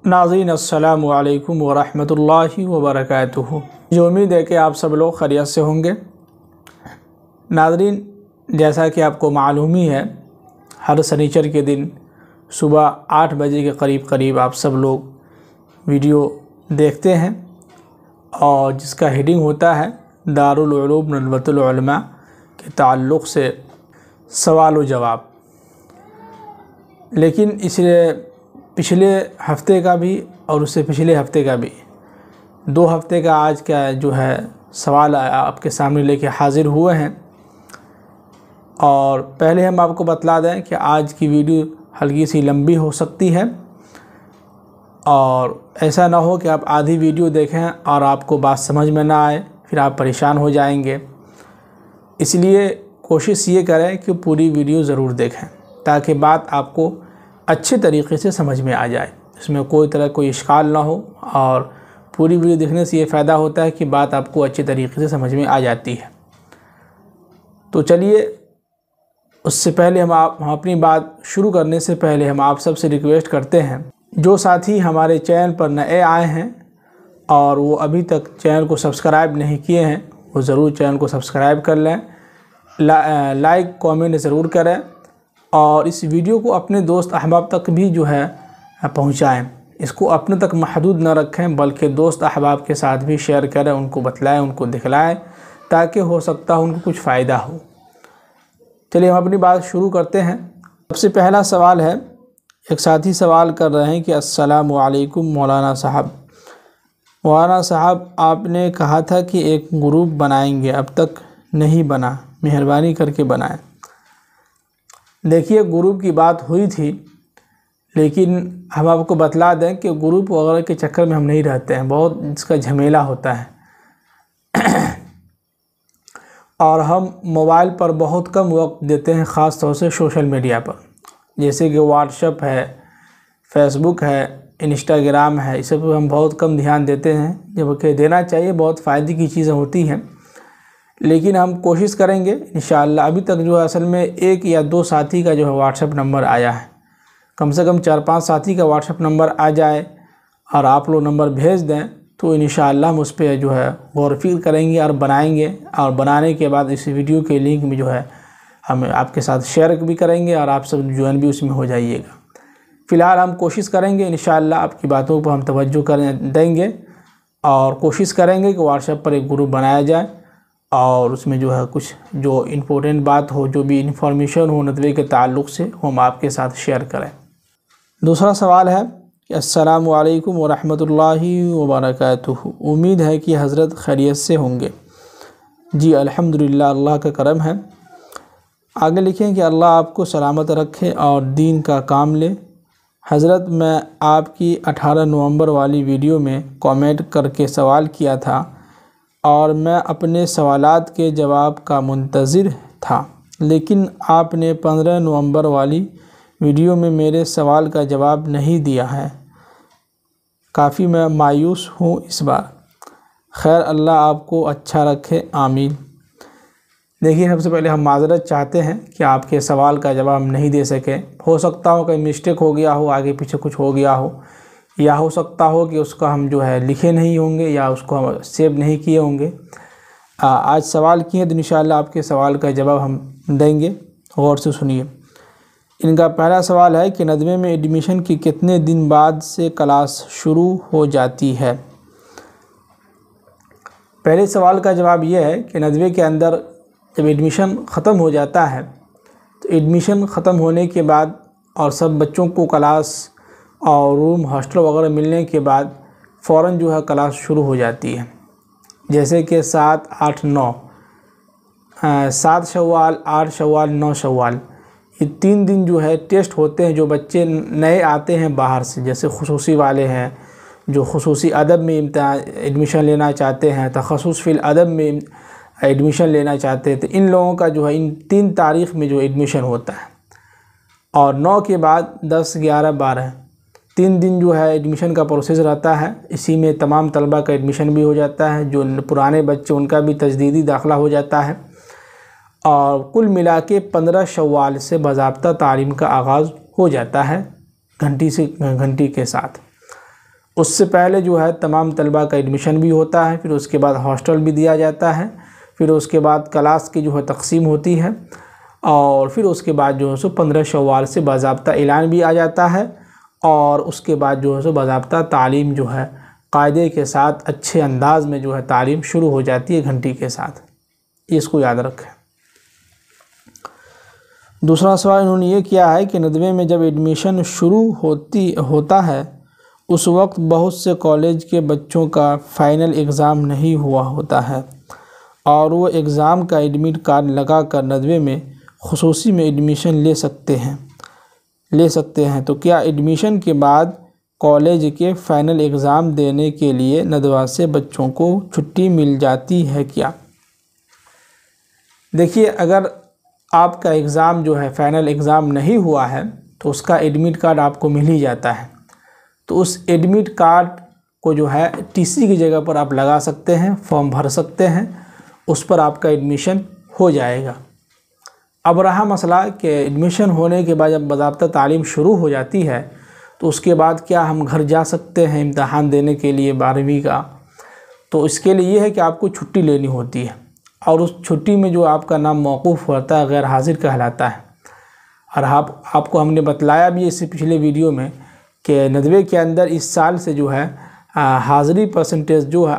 नाज़रीन अस्सलामु अलैकुम वरहमतुल्लाहि वबरकातुहू। जो उम्मीद है कि आप सब लोग खैरियत से होंगे। नाज़रीन, जैसा कि आपको मालूम ही है, हर शनिचर के दिन सुबह 8 बजे के करीब आप सब लोग वीडियो देखते हैं और जिसका हेडिंग होता है दारुल उलूम नदवतुल उलमा के ताल्लुक़ से सवाल व जवाब। लेकिन इसलिए पिछले हफ्ते का भी और उससे पिछले हफ्ते का भी 2 हफ्ते का आज का जो है सवाल आपके सामने लेके हाज़िर हुए हैं। और पहले हम आपको बतला दें कि आज की वीडियो हल्की सी लंबी हो सकती है और ऐसा ना हो कि आप आधी वीडियो देखें और आपको बात समझ में ना आए, फिर आप परेशान हो जाएंगे। इसलिए कोशिश ये करें कि पूरी वीडियो ज़रूर देखें ताकि बात आपको अच्छे तरीक़े से समझ में आ जाए, इसमें कोई इश्काल ना हो। और पूरी वीडियो देखने से ये फ़ायदा होता है कि बात आपको अच्छे तरीक़े से समझ में आ जाती है। तो चलिए, उससे पहले हम अपनी बात शुरू करने से पहले हम आप सब से रिक्वेस्ट करते हैं, जो साथी हमारे चैनल पर नए आए हैं और वो अभी तक चैनल को सब्सक्राइब नहीं किए हैं, वो ज़रूर चैनल को सब्सक्राइब कर लें, लाइक कमेंट ज़रूर करें और इस वीडियो को अपने दोस्त अहबाब तक भी जो है पहुंचाएं। इसको अपने तक महदूद न रखें बल्कि दोस्त अहबाब के साथ भी शेयर करें, उनको बतलाएं, उनको दिखलाएं ताकि हो सकता है उनको कुछ फ़ायदा हो। चलिए हम अपनी बात शुरू करते हैं। सबसे पहला सवाल है, एक साथी सवाल कर रहे हैं कि अस्सलामु अलैकुम मौलाना साहब। मौलाना साहब, आपने कहा था कि एक ग्रुप बनाएंगे, अब तक नहीं बना, मेहरबानी करके बनाएं। देखिए, ग्रुप की बात हुई थी, लेकिन हम आपको बतला दें कि ग्रुप वगैरह के चक्कर में हम नहीं रहते हैं, बहुत इसका झमेला होता है और हम मोबाइल पर बहुत कम वक्त देते हैं, ख़ास तौर से सोशल मीडिया पर, जैसे कि व्हाट्सएप है, फेसबुक है, इंस्टाग्राम है, इस सब पर हम बहुत कम ध्यान देते हैं, जबकि देना चाहिए, बहुत फ़ायदे की चीज़ें होती हैं। लेकिन हम कोशिश करेंगे इंशाअल्लाह। अभी तक जो है असल में 1 या 2 साथी का जो है व्हाट्सएप नंबर आया है, कम से कम 4-5 साथी का व्हाट्सएप नंबर आ जाए और आप लोग नंबर भेज दें तो इंशाअल्लाह हम उस पर जो है गौर फ़िक्र करेंगे और बनाएंगे। और बनाने के बाद इस वीडियो के लिंक में जो है हम आपके साथ शेयर भी करेंगे और आप सब ज्वाइन भी उसमें हो जाइएगा। फ़िलहाल हम कोशिश करेंगे इंशाअल्लाह, आपकी बातों पर हम तवज्जो देंगे और कोशिश करेंगे कि व्हाट्सएप पर एक ग्रुप बनाया जाए और उसमें जो है कुछ जो इम्पोर्टेंट बात हो, जो भी इंफॉर्मेशन हो नदवे के ताल्लुक़ से, हम आपके साथ शेयर करें। दूसरा सवाल है कि अस्सलामु अलैकुम वरहमतुल्लाहि वबरकातुहू। उम्मीद है कि हज़रत खैरियत से होंगे। जी अल्हम्दुलिल्लाह, अल्लाह का करम है। आगे लिखें कि अल्लाह आपको सलामत रखे और दीन का काम ले। हज़रत, मैं आपकी 18 नवंबर वाली वीडियो में कमेंट करके सवाल किया था और मैं अपने सवालात के जवाब का मुंतज़िर था, लेकिन आपने 15 नवंबर वाली वीडियो में मेरे सवाल का जवाब नहीं दिया है। काफ़ी मैं मायूस हूँ इस बार। खैर, अल्लाह आपको अच्छा रखे, आमीन। देखिए, सबसे पहले हम माज़रत चाहते हैं कि आपके सवाल का जवाब हम नहीं दे सके। हो सकता हो कहीं मिस्टेक हो गया हो, आगे पीछे कुछ हो गया हो, या हो सकता हो कि उसका हम जो है लिखे नहीं होंगे या उसको हम सेव नहीं किए होंगे। आज सवाल किए तो इंशाअल्लाह आपके सवाल का जवाब हम देंगे। गौर से सुनिए। इनका पहला सवाल है कि नदवे में एडमिशन की कितने दिन बाद से क्लास शुरू हो जाती है। पहले सवाल का जवाब ये है कि नदवे के अंदर जब एडमिशन ख़त्म हो जाता है तो एडमिशन ख़त्म होने के बाद और सब बच्चों को क्लास और रूम हॉस्टल वगैरह मिलने के बाद फ़ौरन जो है क्लास शुरू हो जाती है। जैसे कि 7, 8, 9, 7 शव्वाल, 8 शव्वाल, 9 शव्वाल, ये 3 दिन जो है टेस्ट होते हैं। जो बच्चे नए आते हैं बाहर से, जैसे खुसूसी वाले हैं, जो खुसूसी अदब में एडमिशन लेना चाहते हैं, तखस्सुस फ़िल अदब में एडमिशन लेना चाहते हैं, तो इन लोगों का जो है इन 3 तारीख़ में जो एडमिशन होता है। और 9 के बाद 10, 11, 12 3 दिन जो है एडमिशन का प्रोसेस रहता है। इसी में तमाम तलबा का एडमिशन भी हो जाता है, जो पुराने बच्चे उनका भी तजदीदी दाखिला हो जाता है। और कुल मिला के 15 शव्वाल से बाज़ाब्ता तालीम का आगाज़ हो जाता है, घंटी के साथ। उससे पहले जो है तमाम तलबा का एडमिशन भी होता है, फिर उसके बाद हॉस्टल भी दिया जाता है, फिर उसके बाद क्लास की जो है तकसीम होती है, और फिर उसके बाद जो है सो 15 शव्वाल से बाज़ाब्ता ऐलान भी आ जाता है, और उसके बाद जो है सो बाज़ाब्ता तालीम जो है कायदे के साथ अच्छे अंदाज में जो है तालीम शुरू हो जाती है घंटी के साथ। इसको याद रखें। दूसरा सवाल इन्होंने ये किया है कि नदवे में जब एडमिशन शुरू होता है उस वक्त बहुत से कॉलेज के बच्चों का फ़ाइनल एग्ज़ाम नहीं हुआ होता है और वो एग्ज़ाम का एडमिट कार्ड लगा कर नदवे में खुसूसी में एडमिशन ले सकते हैं। तो क्या एडमिशन के बाद कॉलेज के फ़ाइनल एग्ज़ाम देने के लिए नदवा से बच्चों को छुट्टी मिल जाती है क्या? देखिए, अगर आपका एग्ज़ाम जो है फ़ाइनल एग्ज़ाम नहीं हुआ है तो उसका एडमिट कार्ड आपको मिल ही जाता है। तो उस एडमिट कार्ड को जो है टीसी की जगह पर आप लगा सकते हैं, फॉर्म भर सकते हैं, उस पर आपका एडमिशन हो जाएगा। अब रहा मसला कि एडमिशन होने के बाद जब बाज़ाब्ता तालीम शुरू हो जाती है तो उसके बाद क्या हम घर जा सकते हैं इम्तहान देने के लिए 12वीं का? तो इसके लिए ये है कि आपको छुट्टी लेनी होती है और उस छुट्टी में जो आपका नाम मौकूफ़ होता है गैर हाजिर कहलाता है। और आपको हमने बतलाया भी इससे पिछले वीडियो में कि नदवे के अंदर इस साल से जो है हाज़िरी परसेंटेज जो है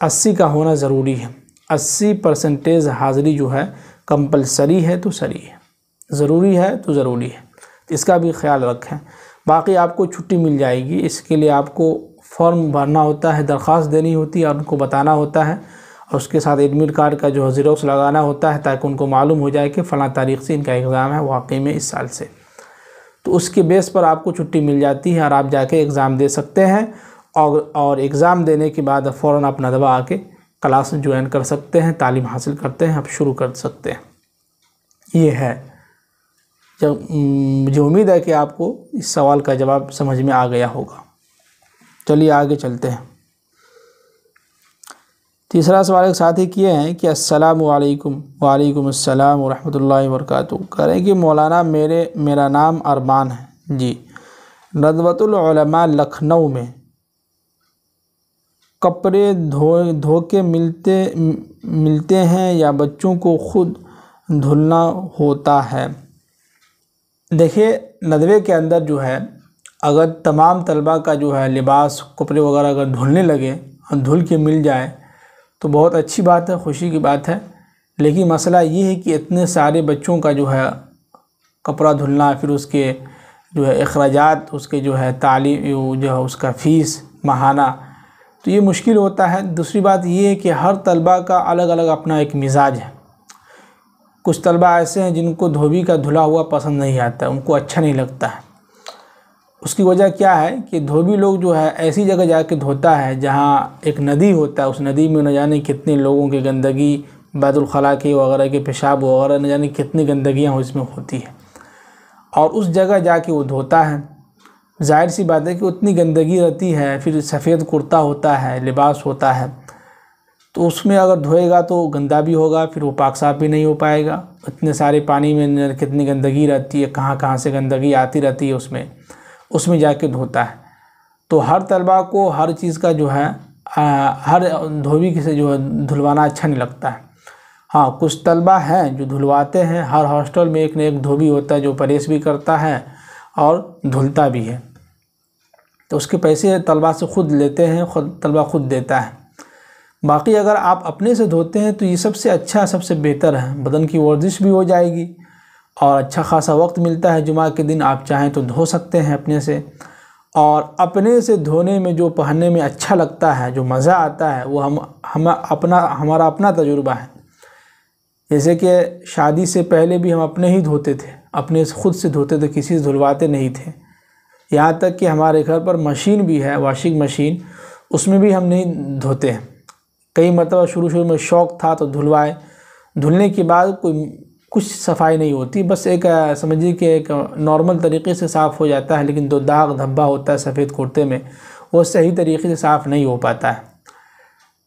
80 का होना ज़रूरी है। 80% हाज़िरी जो है कंपलसरी है तो सरी है, ज़रूरी है तो ज़रूरी है, इसका भी ख्याल रखें। बाकी आपको छुट्टी मिल जाएगी। इसके लिए आपको फॉर्म भरना होता है, दरख्वास्त देनी होती है और उनको बताना होता है और उसके साथ एडमिट कार्ड का जो है ज़ेरॉक्स लगाना होता है ताकि उनको मालूम हो जाए कि फ़लाँ तारीख़ से इनका एग्ज़ाम है वाकई में इस साल से। तो उसके बेस पर आपको छुट्टी मिल जाती है और आप जाके एग्ज़ाम दे सकते हैं और एग्ज़ाम देने के बाद फ़ौरन आप नदवा आके क्लास ज्वाइन कर सकते हैं, तालीम हासिल करते हैं, आप शुरू कर सकते हैं। ये है। जब मुझे उम्मीद है कि आपको इस सवाल का जवाब समझ में आ गया होगा। चलिए आगे चलते हैं। तीसरा सवाल एक साथी किए हैं कि अस्सलामु अलैकुम। वालेकुम अस्सलाम व रहमतुल्लाहि व बरकातुहू। कह रहे हैं कि मौलाना मेरा नाम अरमान है जी। नदवतुल उलमा लखनऊ में कपड़े धो के मिलते हैं या बच्चों को खुद धुलना होता है? देखिए, नदवे के अंदर जो है अगर तमाम तलबा का जो है लिबास कपड़े वगैरह अगर धुलने लगे और धुल के मिल जाए तो बहुत अच्छी बात है, खुशी की बात है। लेकिन मसला ये है कि इतने सारे बच्चों का जो है कपड़ा धुलना, फिर उसके जो है अखराजात, उसके जो है तालीम जो है उसका फ़ीस माहाना, तो ये मुश्किल होता है। दूसरी बात ये है कि हर तलबा का अलग अलग अपना एक मिजाज है। कुछ तलबा ऐसे हैं जिनको धोबी का धुला हुआ पसंद नहीं आता, उनको अच्छा नहीं लगता है। उसकी वजह क्या है कि धोबी लोग जो है ऐसी जगह जाके धोता है जहाँ एक नदी होता है, उस नदी में न जाने कितने लोगों की गंदगी, बैतुल खला के वगैरह के पेशाब वगैरह न जाने कितनी गंदगियाँ उसमें होती है, और उस जगह जाके वो धोता है। जाहिर सी बात है कि उतनी गंदगी रहती है, फिर सफ़ेद कुर्ता होता है, लिबास होता है, तो उसमें अगर धोएगा तो गंदा भी होगा, फिर वो पाक साफ़ भी नहीं हो पाएगा। इतने सारे पानी में कितनी गंदगी रहती है, कहाँ कहाँ से गंदगी आती रहती है उसमें जाके धोता है। तो हर तलबा को हर चीज़ का जो है हर धोबी से जो है धुलवाना अच्छा नहीं लगता है। हाँ, कुछ तलबा हैं जो धुलवाते हैं। हर हॉस्टल में एक न एक धोबी होता है जो प्रेस भी करता है और धुलता भी है, तो उसके पैसे तलबा से ख़ुद लेते हैं, तलबा खुद देता है। बाकी अगर आप अपने से धोते हैं तो ये सबसे अच्छा, सबसे बेहतर है। बदन की वर्जिश भी हो जाएगी और अच्छा खासा वक्त मिलता है। जुमा के दिन आप चाहें तो धो सकते हैं अपने से, और अपने से धोने में जो पहनने में अच्छा लगता है, जो मज़ा आता है, वो हमारा अपना तजुर्बा है। जैसे कि शादी से पहले भी हम अपने ही धोते थे, अपने से खुद से धोते थे, किसी से धुलवाते नहीं थे। यहाँ तक कि हमारे घर पर मशीन भी है, वॉशिंग मशीन, उसमें भी हम नहीं धोते हैं। कई मरतबा शुरू में शौक़ था तो धुलवाए, धुलने के बाद कुछ सफाई नहीं होती, बस एक समझिए कि एक नॉर्मल तरीके से साफ़ हो जाता है, लेकिन जो दाग धब्बा होता है सफ़ेद कुर्ते में वो सही तरीके से साफ़ नहीं हो पाता है।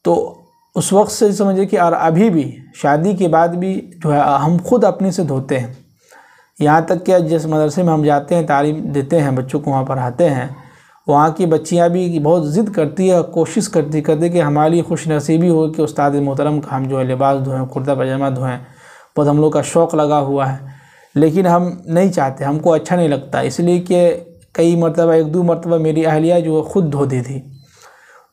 तो उस वक्त से समझिए कि और अभी भी शादी के बाद भी जो है हम खुद अपने से धोते हैं। यहाँ तक कि जिस मदरसे में हम जाते हैं, तालीम देते हैं, बच्चों को वहाँ पढ़ाते हैं, वहाँ की बच्चियाँ भी बहुत ज़िद करती है, कोशिश करती कि हमारे लिए खुश नसीबी हो कि उस्ताद मोहतरम का हम जो है लिबास धोएं, कुर्ता पजामा धोएं। बहुत हम लोग का शौक़ लगा हुआ है, लेकिन हम नहीं चाहते, हमको अच्छा नहीं लगता। इसलिए कि कई मरतबा, 1-2 मरतबा मेरी अहलिया जो है ख़ुद धोती थी,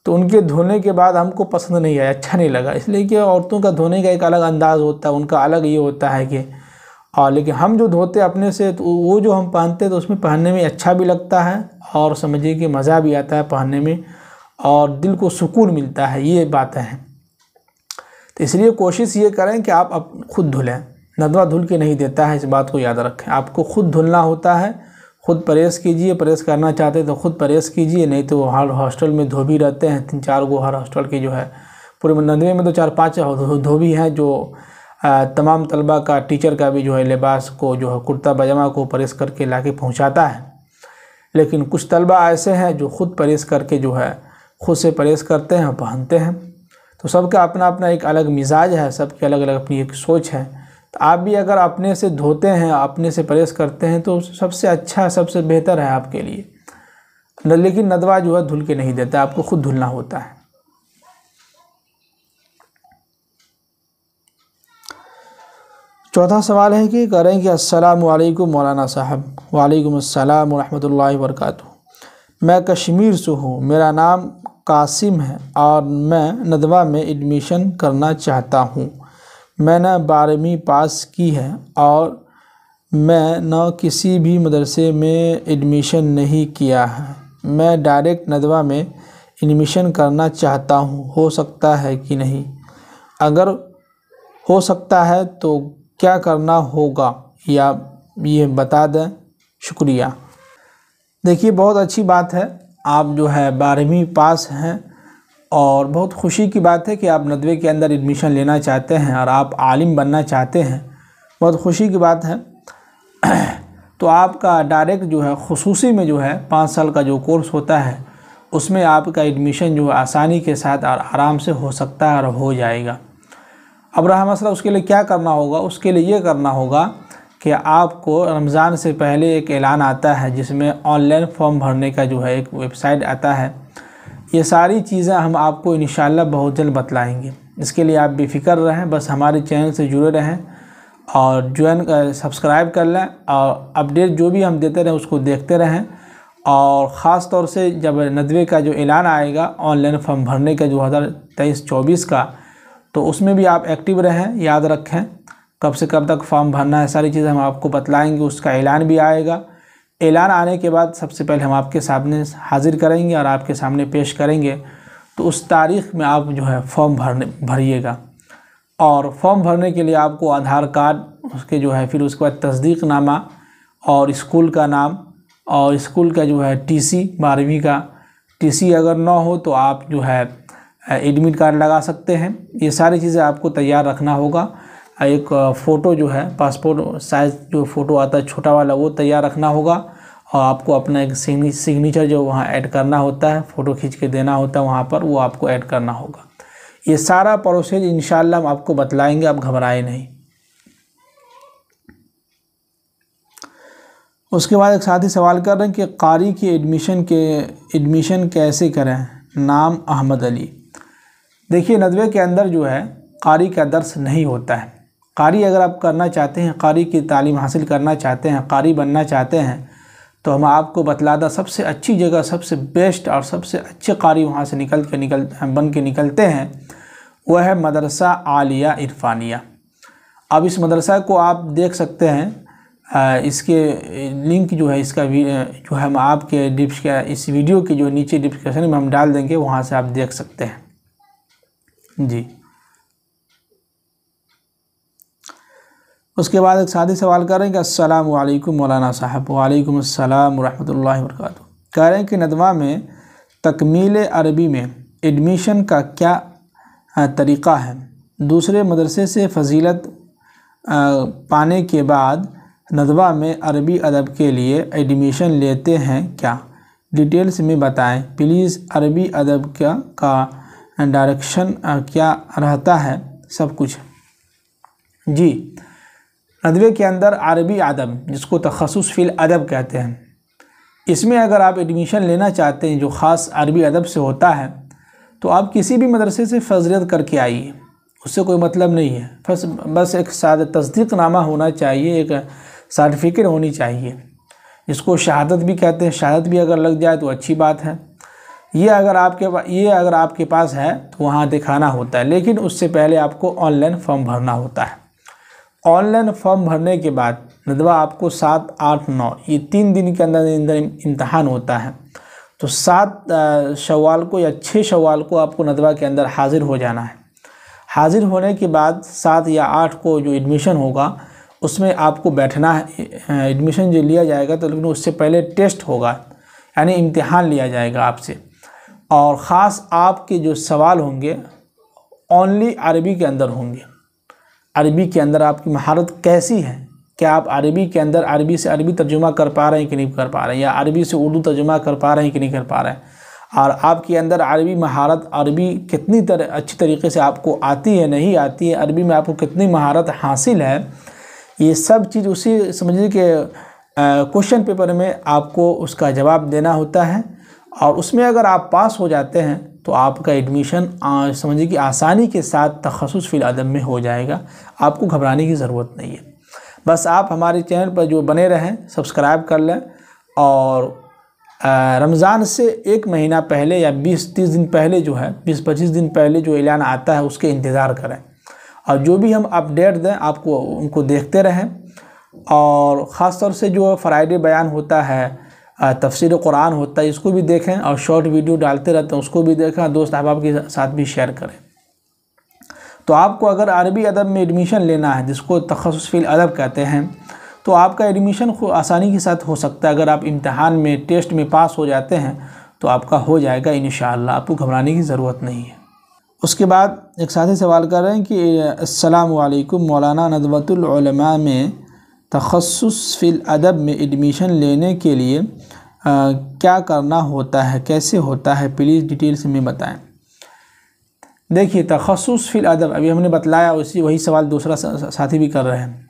तो उनके धोने के बाद हमको पसंद नहीं आया, अच्छा नहीं लगा। इसलिए कि औरतों का धोने का एक अलग अंदाज़ होता है, उनका अलग ये होता है कि लेकिन हम जो धोते अपने से, तो वो जो हम पहनते तो उसमें पहनने में अच्छा भी लगता है और समझिए कि मज़ा भी आता है पहनने में और दिल को सुकून मिलता है, ये बातें हैं। तो इसलिए कोशिश ये करें कि आप खुद धुलें, नदवा धुल के नहीं देता है, इस बात को याद रखें। आपको खुद धुलना होता है, खुद परहेज़ कीजिए, परहेज़ करना चाहते तो खुद परहेज़ कीजिए, नहीं तो हर हॉस्टल में धोबी रहते हैं, 3-4 गो हर हॉस्टल की जो है। पूरे नदवे में तो 4-5 धोबी हैं जो तमाम तलबा का, टीचर का भी जो है लिबास को, जो है कुर्ता पजामा को प्रेस करके लाके पहुंचाता है। लेकिन कुछ तलबा ऐसे हैं जो ख़ुद प्रेस करके जो है ख़ुद से प्रेस करते हैं, पहनते हैं। तो सबका अपना अपना एक अलग मिजाज है, सबकी अलग अलग अपनी एक सोच है। तो आप भी अगर अपने से धोते हैं, अपने से प्रेस करते हैं तो सबसे अच्छा, सबसे बेहतर है आपके लिए। लेकिन नदवा जो है धुल के नहीं देता, आपको खुद धुलना होता है। चौथा सवाल है कि करें कि अस्सलामु अलैकुम मौलाना साहब। वालेकुम अस्सलाम व रहमतुल्लाहि व बरकातुहू। मैं कश्मीर से हूँ, मेरा नाम कासिम है और मैं नदवा में एडमिशन करना चाहता हूँ। मैंने 12वीं पास की है और मैं न किसी भी मदरसे में एडमिशन नहीं किया है। मैं डायरेक्ट नदवा में एडमिशन करना चाहता हूँ, हो सकता है कि नहीं? अगर हो सकता है तो क्या करना होगा या ये बता दें, शुक्रिया। देखिए, बहुत अच्छी बात है, आप जो है 12वीं पास हैं और बहुत खुशी की बात है कि आप नदवे के अंदर एडमिशन लेना चाहते हैं और आप आलिम बनना चाहते हैं, बहुत खुशी की बात है। तो आपका डायरेक्ट जो है खुसूसी में जो है 5 साल का जो कोर्स होता है उसमें आपका एडमिशन जो है आसानी के साथ और आराम से हो सकता है और हो जाएगा। अब रहा मसला उसके लिए क्या करना होगा, उसके लिए ये करना होगा कि आपको रमज़ान से पहले एक ऐलान आता है जिसमें ऑनलाइन फॉर्म भरने का जो है एक वेबसाइट आता है। ये सारी चीज़ें हम आपको इंशाअल्लाह बहुत जल्द बतलाएंगे। इसके लिए आप बेफिक्र रहें, बस हमारे चैनल से जुड़े रहें और ज्वाइन सब्सक्राइब कर लें और अपडेट जो भी हम देते रहें उसको देखते रहें। और ख़ास तौर से जब नदवे का जो ऐलान आएगा ऑनलाइन फॉर्म भरने का 2023-24 का, तो उसमें भी आप एक्टिव रहें। याद रखें कब से कब तक फॉर्म भरना है, सारी चीज़ें हम आपको बतलाएंगे। उसका ऐलान भी आएगा, ऐलान आने के बाद सबसे पहले हम आपके सामने हाजिर करेंगे और आपके सामने पेश करेंगे। तो उस तारीख़ में आप जो है फॉर्म भरिएगा। और फॉर्म भरने के लिए आपको आधार कार्ड, उसके जो है फिर उसके बाद तस्दीक़नामा और स्कूल का नाम और स्कूल का जो है TC, 12वीं का TC अगर ना हो तो आप जो है एडमिट कार्ड लगा सकते हैं। ये सारी चीज़ें आपको तैयार रखना होगा। एक फ़ोटो जो है पासपोर्ट साइज़ जो फ़ोटो आता है छोटा वाला, वो तैयार रखना होगा। और आपको अपना एक सिग्नेचर जो वहाँ ऐड करना होता है, फ़ोटो खींच के देना होता है वहाँ पर, वो आपको ऐड करना होगा। ये सारा प्रोसेस इंशाअल्लाह हम आपको बतलाएंगे, आप घबराए नहीं। उसके बाद एक साथी सवाल कर रहे हैं कि कारी की एडमिशन कैसे करें? नाम अहमद अली। देखिए, नदवे के अंदर जो है कारी का दर्स नहीं होता है। कारी अगर आप करना चाहते हैं, कारी की तालीम हासिल करना चाहते हैं, कारी बनना चाहते हैं, तो हम आपको बतलादा सबसे अच्छी जगह, सबसे बेस्ट और सबसे अच्छे कारी वहाँ से बन के निकलते हैं, वह है मदरसा आलिया इरफानिया। अब इस मदरसा को आप देख सकते हैं, इसके लिंक जो है इसका जो है हम आपके इस वीडियो के जो नीचे डिस्क्रिप्शन में हम डाल देंगे, वहाँ से आप देख सकते हैं जी। उसके बाद एक साथी सवाल कर रहे हैं कि अस्सलामु अलैकुम मौलाना साहब। वालेकुम अस्सलाम व रहमतुल्लाहि व बरकातुहू। कह रहे हैं कि नदवा में तकमील अरबी में एडमिशन का क्या तरीक़ा है? दूसरे मदरसे से फजीलत पाने के बाद नदवा में अरबी अदब के लिए एडमिशन लेते हैं क्या? डिटेल्स में बताएं प्लीज़। अरबी अदब का डायरेक्शन क्या रहता है? सब कुछ जी। नदवे के अंदर अरबी अदब, जिसको तखस्सुस फ़िल अदब कहते हैं, इसमें अगर आप एडमिशन लेना चाहते हैं जो ख़ास अरबी अदब से होता है, तो आप किसी भी मदरसे से फजलियत करके आइए, उससे कोई मतलब नहीं है। बस एक सादा तस्दीक़नामा होना चाहिए, एक सर्टिफिकेट होनी चाहिए, जिसको शहादत भी कहते हैं। शहादत भी अगर लग जाए तो अच्छी बात है। ये अगर आपके पास है तो वहाँ दिखाना होता है, लेकिन उससे पहले आपको ऑनलाइन फॉर्म भरना होता है। ऑनलाइन फॉर्म भरने के बाद नदवा आपको 7, 8, 9 ये 3 दिन के अंदर इम्तहान होता है। तो 7 शव्वाल को या 6 शव्वाल को आपको नदवा के अंदर हाज़िर हो जाना है। हाज़िर होने के बाद 7 या 8 को जो एडमिशन होगा उसमें आपको बैठना है। एडमिशन जो लिया जाएगा तो लेकिन उससे पहले टेस्ट होगा, यानी इम्तिहान लिया जाएगा आपसे, और ख़ास आपके जो सवाल होंगे ओनली अरबी के अंदर होंगे। अरबी के अंदर आपकी महारत कैसी है, क्या आप अरबी के अंदर अरबी से अरबी तर्जुमा कर पा रहे हैं कि नहीं कर पा रहे हैं, या अरबी से उर्दू तर्जुमा कर पा रहे हैं कि नहीं कर पा रहे हैं, और आपके अंदर अरबी महारत, अरबी कितनी अच्छी तरीके से आपको आती है नहीं आती है, अरबी में आपको कितनी महारत हासिल है, ये सब चीज़ उसी समझिए कि क्वेश्चन पेपर में आपको उसका जवाब देना होता है। और उसमें अगर आप पास हो जाते हैं तो आपका एडमिशन समझिए कि आसानी के साथ तखस्सुस फ़िल अदब में हो जाएगा। आपको घबराने की ज़रूरत नहीं है। बस आप हमारे चैनल पर जो बने रहें, सब्सक्राइब कर लें, और रमज़ान से 1 महीना पहले या 20-30 दिन पहले जो है, 20-25 दिन पहले जो ऐलान आता है उसके इंतज़ार करें, और जो भी हम अपडेट दें आपको उनको देखते रहें। और ख़ास तौर से जो फ्राइडे बयान होता है, तफसीर कुरान होता है, इसको भी देखें, और शॉर्ट वीडियो डालते रहते हैं उसको भी देखें, दोस्त अहबाब के साथ भी शेयर करें। तो आपको अगर अरबी अदब में एडमिशन लेना है, जिसको तखस्सुस फ़िल अदब कहते हैं, तो आपका एडमिशन आसानी के साथ हो सकता है। अगर आप इम्तहान में, टेस्ट में पास हो जाते हैं तो आपका हो जाएगा इंशाअल्लाह, आपको घबराने की ज़रूरत नहीं है। उसके बाद एक साथी सवाल कर रहे हैं कि अस्सलामु अलैकुम मौलाना, नदवतुल उलमा में तखस्सुस फ़िल अदब में एडमिशन लेने के लिए क्या करना होता है, कैसे होता है, प्लीज़ डिटेल से में बताएं। देखिए, तखस्सुस फ़िल अदब अभी हमने बतलाया, वही सवाल दूसरा साथी भी कर रहे हैं।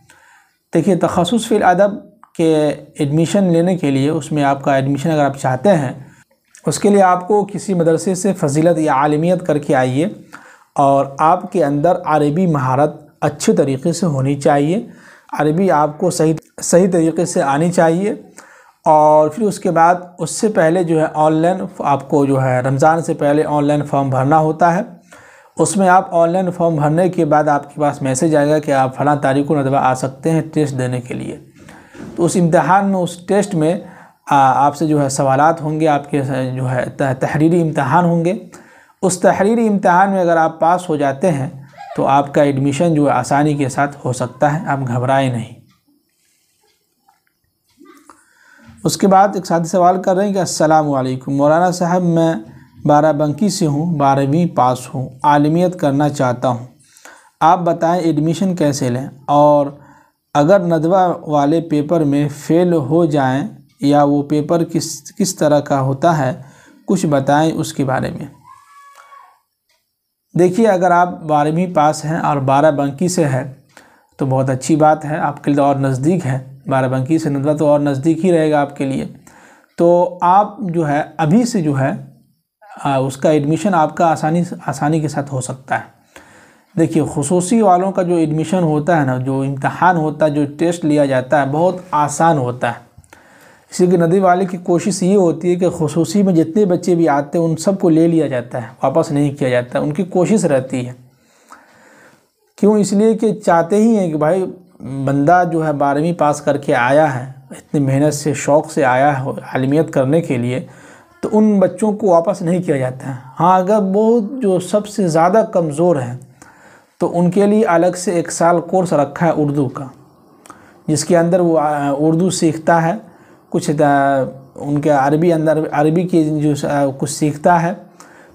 देखिए, तखस्सुस फ़िल अदब के एडमिशन लेने के लिए, उसमें आपका एडमिशन अगर आप चाहते हैं, उसके लिए आपको किसी मदरसे से फ़जीलत या आलिमियत करके आइए, और आपके अंदर अरबी महारत अच्छे तरीके से होनी चाहिए। अरबी आपको सही तरीके से आनी चाहिए। और फिर उसके बाद उससे पहले जो है ऑनलाइन आपको जो है रमज़ान से पहले ऑनलाइन फॉर्म भरना होता है। उसमें आप ऑनलाइन फॉर्म भरने के बाद आपके पास मैसेज आएगा कि आप फ़लाँ तारीख़ को नदवा आ सकते हैं टेस्ट देने के लिए। तो उस इम्तहान में, उस टेस्ट में आपसे जो है सवालात होंगे, आपके जो है तहरीरी इम्तहान होंगे। उस तहरीरी इम्तहान में अगर आप पास हो जाते हैं तो आपका एडमिशन जो है आसानी के साथ हो सकता है, आप घबराएं नहीं। उसके बाद एक साथी सवाल कर रहे हैं कि अस्सलामु अलैकुम मौलाना साहब, मैं बाराबंकी से हूँ, 12वीं पास हूँ, आलिमियत करना चाहता हूँ, आप बताएं एडमिशन कैसे लें, और अगर नदवा वाले पेपर में फ़ेल हो जाएं या वो पेपर किस तरह का होता है, कुछ बताएं उसके बारे में। देखिए, अगर आप 12वीं पास हैं और बाराबंकी से है तो बहुत अच्छी बात है, आपके लिए और नज़दीक है। बाराबंकी से नदवा तो और नज़दीक ही रहेगा आपके लिए। तो आप जो है अभी से जो है उसका एडमिशन आपका आसानी के साथ हो सकता है। देखिए, खुसूसी वालों का जो एडमिशन होता है ना, जो इम्तहान होता है, जो टेस्ट लिया जाता है, बहुत आसान होता है। इसी के नदवी वाले की कोशिश ये होती है कि खुसूसी में जितने बच्चे भी आते हैं उन सबको ले लिया जाता है, वापस नहीं किया जाता। उनकी कोशिश रहती है, क्यों? इसलिए कि चाहते ही हैं कि भाई बंदा जो है 12वीं पास करके आया है, इतनी मेहनत से, शौक़ से आया है आलिमियत करने के लिए, तो उन बच्चों को वापस नहीं किया जाता है। हाँ, अगर बहुत जो सबसे ज़्यादा कमज़ोर हैं तो उनके लिए अलग से 1 साल कोर्स रखा है उर्दू का, जिसके अंदर वो उर्दू सीखता है, कुछ उनके अरबी की जो कुछ सीखता है।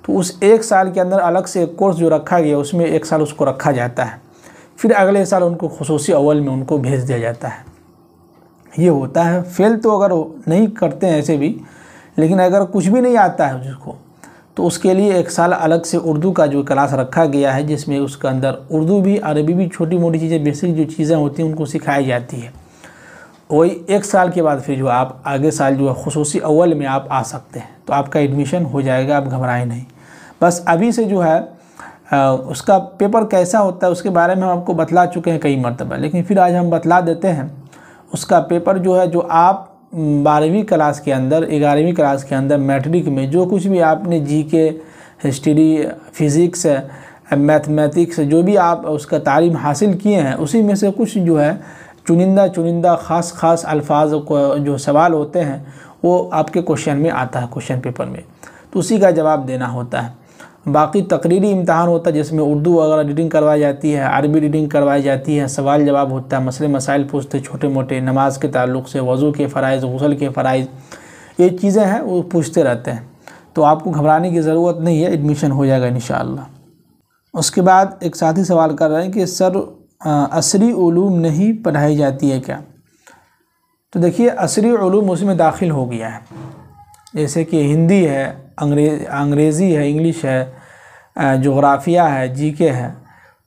तो उस 1 साल के अंदर अलग से एक कोर्स जो रखा गया, उसमें 1 साल उसको रखा जाता है। फिर अगले साल उनको खुसूसी अव्वल में उनको भेज दिया जाता है। ये होता है। फेल तो अगर नहीं करते हैं ऐसे भी, लेकिन अगर कुछ भी नहीं आता है जिसको, तो उसके लिए 1 साल अलग से उर्दू का जो क्लास रखा गया है, जिसमें उसके अंदर उर्दू भी, अरबी भी, छोटी मोटी चीज़ें, बेसिक जो चीज़ें होती हैं उनको सिखाई जाती है। वही 1 साल के बाद फिर जो आप आगे साल जो है खुसूसी अव्वल में आप आ सकते हैं, तो आपका एडमिशन हो जाएगा, आप घबराएं नहीं। बस अभी से जो है उसका पेपर कैसा होता है उसके बारे में हम आपको बतला चुके हैं कई मरतबा, लेकिन फिर आज हम बतला देते हैं। उसका पेपर जो है, जो आप 12वीं क्लास के अंदर, 11वीं क्लास के अंदर मैट्रिक में जो कुछ भी आपने जीके, हिस्ट्री, फिज़िक्स, मैथमेटिक्स जो भी आप उसका तालीम हासिल किए हैं, उसी में से कुछ जो है चुनिंदा ख़ास अल्फाज को जो सवाल होते हैं वो आपके क्वेश्चन में आता है, क्वेश्चन पेपर में, तो उसी का जवाब देना होता है। बाकी तकरीरी इम्तहान होता है जिसमें उर्दू वगैरह रीडिंग करवाई जाती है, अरबी रीडिंग करवाई जाती है, सवाल जवाब होता है, मसले मसाइल पूछते छोटे मोटे, नमाज के ताल्लुक़ से, वज़ू के फ़राइज़, गुस्ल के फ़राइज़, ये चीज़ें हैं वो पूछते रहते हैं। तो आपको घबराने की ज़रूरत नहीं है, एडमिशन हो जाएगा इंशाअल्लाह। उसके बाद एक साथी सवाल कर रहे हैं कि सर असरी उलूम नहीं पढ़ाई जाती है क्या? तो देखिए, असरी उलूम उसमें दाखिल हो गया है, जैसे कि हिंदी है, अंग्रेज़ी है, इंग्लिश है, जोग्राफिया है, जीके है,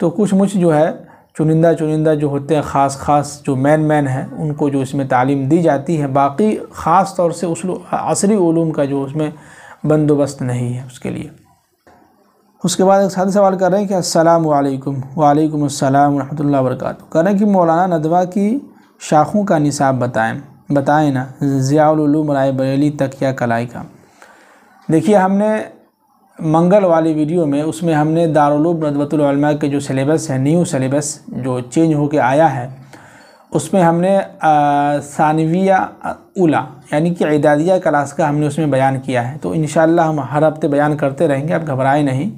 तो कुछ मुझ जो है चुनिंदा जो होते हैं ख़ास जो मैन है उनको जो इसमें तालीम दी जाती है। बाकी ख़ास तौर से उस असरी उलूम का जो उसमें बंदोबस्त नहीं है उसके लिए। उसके बाद एक साथी सवाल कर रहे हैं कि अस्सलामु अलैकुम। वालेकुम अस्सलाम रहमतुल्लाहि व बरकातुहू। कह रहे हैं कि मौलाना नदवा की शाखों का निसाब बताएं ना, ज़ियाउल उलूम रायबरेली तकिया कलाई का। देखिए, हमने मंगल वाली वीडियो में उसमें हमने दारुल उलूम नदवतुल उलमा के जो सिलेबस है, न्यू सिलेबस जो चेंज होके आया है, उसमें हमने सानविया उला यानी कि इदादिया क्लास का हमने उसमें बयान किया है। तो इंशाअल्लाह हम हर हफ्ते बयान करते रहेंगे, आप घबराएं नहीं।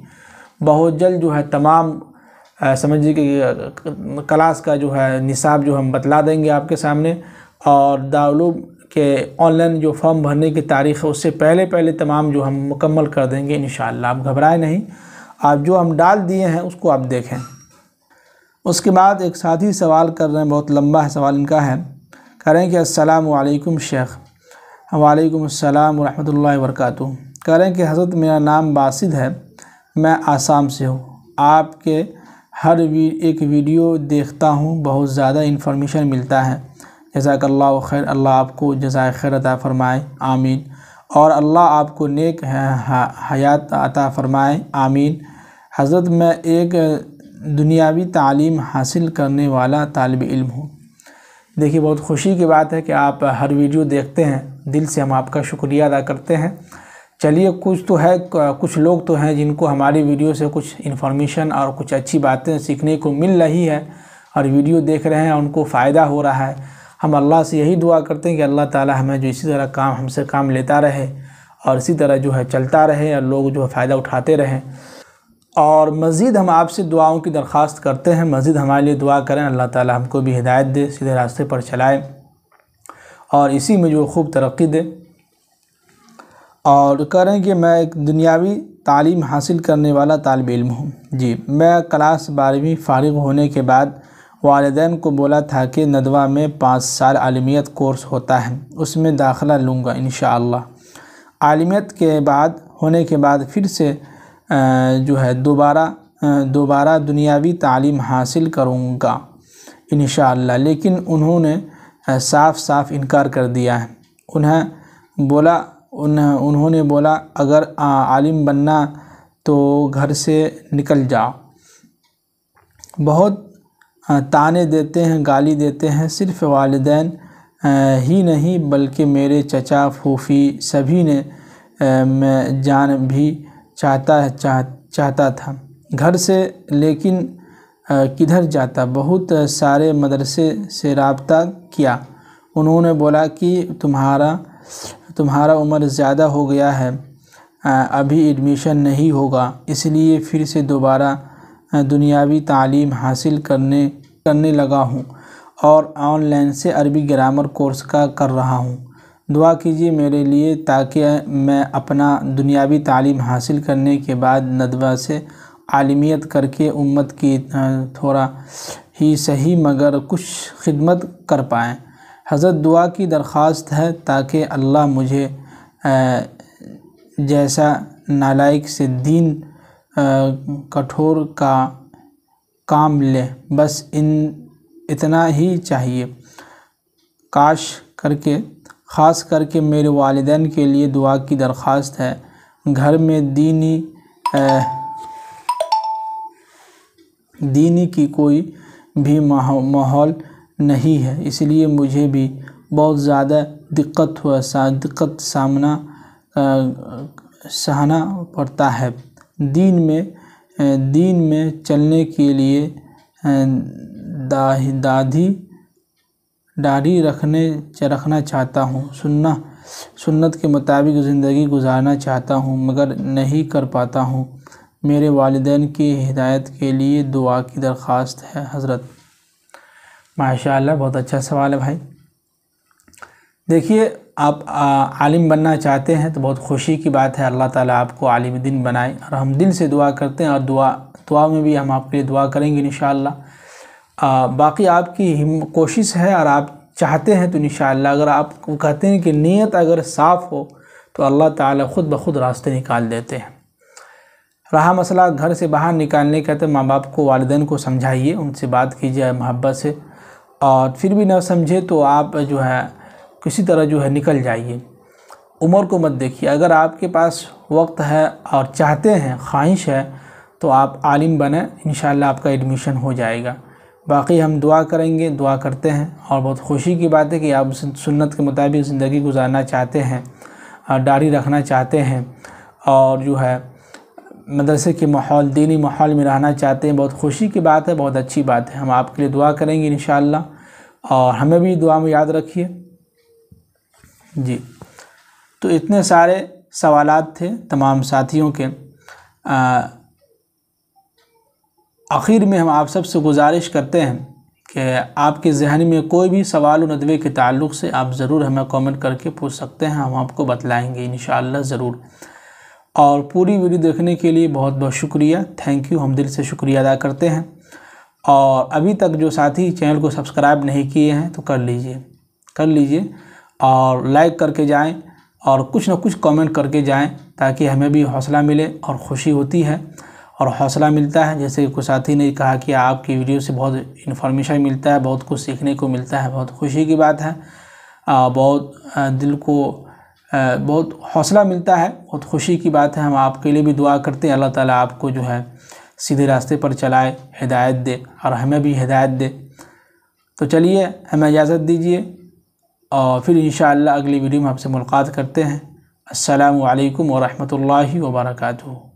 बहुत जल्द जो है तमाम समझिए कि क्लास का जो है निसाब जो हम बतला देंगे आपके सामने, और दारुल उलूम के ऑनलाइन जो फॉर्म भरने की तारीख़ है उससे पहले तमाम जो हम मुकम्मल कर देंगे इंशाअल्लाह। आप घबराएं नहीं, आप जो हम डाल दिए हैं उसको आप देखें। उसके बाद एक साथी सवाल कर रहे हैं, बहुत लंबा है सवाल इनका है, कह रहे हैं कि अस्सलामु अलैकुम शेख। वालेकुम अस्सलाम व रहमतुल्लाहि व बरकातुहू। कह रहे हैं कि हज़रत मेरा नाम बासिद है, मैं आसाम से हूँ। आपके हर एक वीडियो देखता हूँ, बहुत ज़्यादा इन्फॉर्मेशन मिलता है। जज़ाकल्लाहु खैर, अल्लाह आपको जज़ाए खैर अता फ़रमाए, आमीन। और अल्लाह आपको नेक हयात अता फ़रमाए, आमीन। हज़रत मैं एक दुनियावी तालीम हासिल करने वाला तालिब इल्म हूँ। देखिए, बहुत खुशी की बात है कि आप हर वीडियो देखते हैं, दिल से हम आपका शुक्रिया अदा करते हैं। चलिए, कुछ लोग तो हैं जिनको हमारी वीडियो से कुछ इन्फॉर्मेशन और कुछ अच्छी बातें सीखने को मिल रही है और वीडियो देख रहे हैं, उनको फ़ायदा हो रहा है। हम अल्लाह से यही दुआ करते हैं कि अल्लाह ताला हमें जो इसी तरह हमसे काम लेता रहे और इसी तरह जो है चलता रहे और लोग जो है फ़ायदा उठाते रहें। और मज़ीद हम आपसे दुआओं की दरख्वास्त करते हैं, मज़ीद हमारे लिए दुआ करें, अल्लाह ताला हमको भी हिदायत दे, सीधे रास्ते पर चलाए और इसी में जो खूब तरक्की दे। और कह रहे हैं कि मैं एक दुनियावी तालीम हासिल करने वाला तालिब इल्म हूँ। जी, मैं क्लास 12वीं फ़ारिग़ होने के बाद वालिदैन को बोला था कि नदवा में 5 साल आलिमियत कोर्स होता है, उसमें दाखिला लूँगा इंशाअल्लाह। आलिमियत के बाद होने के बाद फिर से जो है दोबारा दुनियावी तालीम हासिल करूँगा इंशाअल्लाह। लेकिन उन्होंने साफ इनकार कर दिया है। उन्होंने बोला अगर आलिम बनना तो घर से निकल जाओ। बहुत ताने देते हैं, गाली देते हैं। सिर्फ वालिदैन ही नहीं बल्कि मेरे चचा फूफी सभी ने मैं जान भी चाहता था घर से, लेकिन किधर जाता। बहुत सारे मदरसे से रब्ता किया, उन्होंने बोला कि तुम्हारा उम्र ज़्यादा हो गया है, अभी एडमिशन नहीं होगा, इसलिए फिर से दोबारा दुनियावी तालीम हासिल करने लगा हूँ और ऑनलाइन से अरबी ग्रामर कोर्स का कर रहा हूँ। दुआ कीजिए मेरे लिए ताकि मैं अपना दुनियावी तालीम हासिल करने के बाद नदवा से आलिमियत करके उम्मत की थोड़ा ही सही मगर कुछ खिदमत कर पाएँ। हज़रत दुआ की दरख्वास्त है ताकि अल्लाह मुझे जैसा नालायक से दीन कठोर का काम ले, बस इतना ही चाहिए। ख़ास करके मेरे वालिदैन के लिए दुआ की दरख्वास्त है। घर में दीनी की कोई भी माहौल नहीं है, इसलिए मुझे भी बहुत ज़्यादा दिक्कत सामना सहना पड़ता है। दीन में चलने के लिए दाढ़ी रखना चाहता हूँ, सुन्नत के मुताबिक ज़िंदगी गुजारना चाहता हूँ, मगर नहीं कर पाता हूँ। मेरे वालिदैन की हिदायत के लिए दुआ की दरख्वास्त है हज़रत। माशाअल्लाह, बहुत अच्छा सवाल है भाई। देखिए, आप आलिम बनना चाहते हैं तो बहुत खुशी की बात है। अल्लाह ताला आपको आलिम दिन बनाए और हम दिल से दुआ करते हैं, और दुआ में भी हम आपके लिए दुआ करेंगे इंशाअल्लाह। बाकी आपकी कोशिश है और आप चाहते हैं तो इंशाअल्लाह, अगर आप कहते हैं कि नीयत अगर साफ़ हो तो अल्लाह ताला ख़ुद ब खुद रास्ते निकाल देते हैं। रहा मसला घर से बाहर निकालने का, तो माँ बाप को, वालिदैन को समझाइए, उनसे बात कीजिए मोहब्बत से, और फिर भी ना समझे तो आप जो है किसी तरह जो है निकल जाइए। उम्र को मत देखिए। अगर आपके पास वक्त है और चाहते हैं, ख्वाहिश है, तो आप आलिम बने, इंशाअल्लाह आपका एडमिशन हो जाएगा। बाकी हम दुआ करेंगे, दुआ करते हैं, और बहुत खुशी की बात है कि आप सुन्नत के मुताबिक ज़िंदगी गुजारना चाहते हैं, दाढ़ी रखना चाहते हैं, और जो है मदरसे के माहौल, दीनी माहौल में रहना चाहते हैं। बहुत खुशी की बात है, बहुत अच्छी बात है। हम आपके लिए दुआ करेंगे इंशाअल्लाह, और हमें भी दुआ में याद रखिए जी। तो इतने सारे सवालात थे तमाम साथियों के। आखिर में हम आप सबसे गुजारिश करते हैं कि आपके ज़हन में कोई भी सवाल व नदवे के ताल्लुक़ से आप ज़रूर हमें कमेंट करके पूछ सकते हैं, हम आपको बतलाएंगे इंशाअल्लाह ज़रूर। और पूरी वीडियो देखने के लिए बहुत बहुत शुक्रिया, थैंक यू, हम दिल से शुक्रिया अदा करते हैं। और अभी तक जो साथी चैनल को सब्सक्राइब नहीं किए हैं तो कर लीजिए और लाइक करके जाएं, और कुछ ना कुछ कमेंट करके जाएं, ताकि हमें भी हौसला मिले, और खुशी होती है और हौसला मिलता है। जैसे कुछ साथी ने कहा कि आपकी वीडियो से बहुत इन्फॉर्मेशन मिलता है, बहुत कुछ सीखने को मिलता है, बहुत खुशी की बात है, बहुत दिल को बहुत हौसला मिलता है, बहुत खुशी की बात है। हम आपके लिए भी दुआ करते हैं, अल्लाह ताला आपको जो है सीधे रास्ते पर चलाए, हिदायत दे, और हमें भी हिदायत दे। तो चलिए, हमें इजाज़त दीजिए, और फिर इंशाअल्लाह अगली वीडियो में आपसे मुलाकात करते हैं। अस्सलामु अलैकुम व रहमतुल्लाहि व बरकातुहू।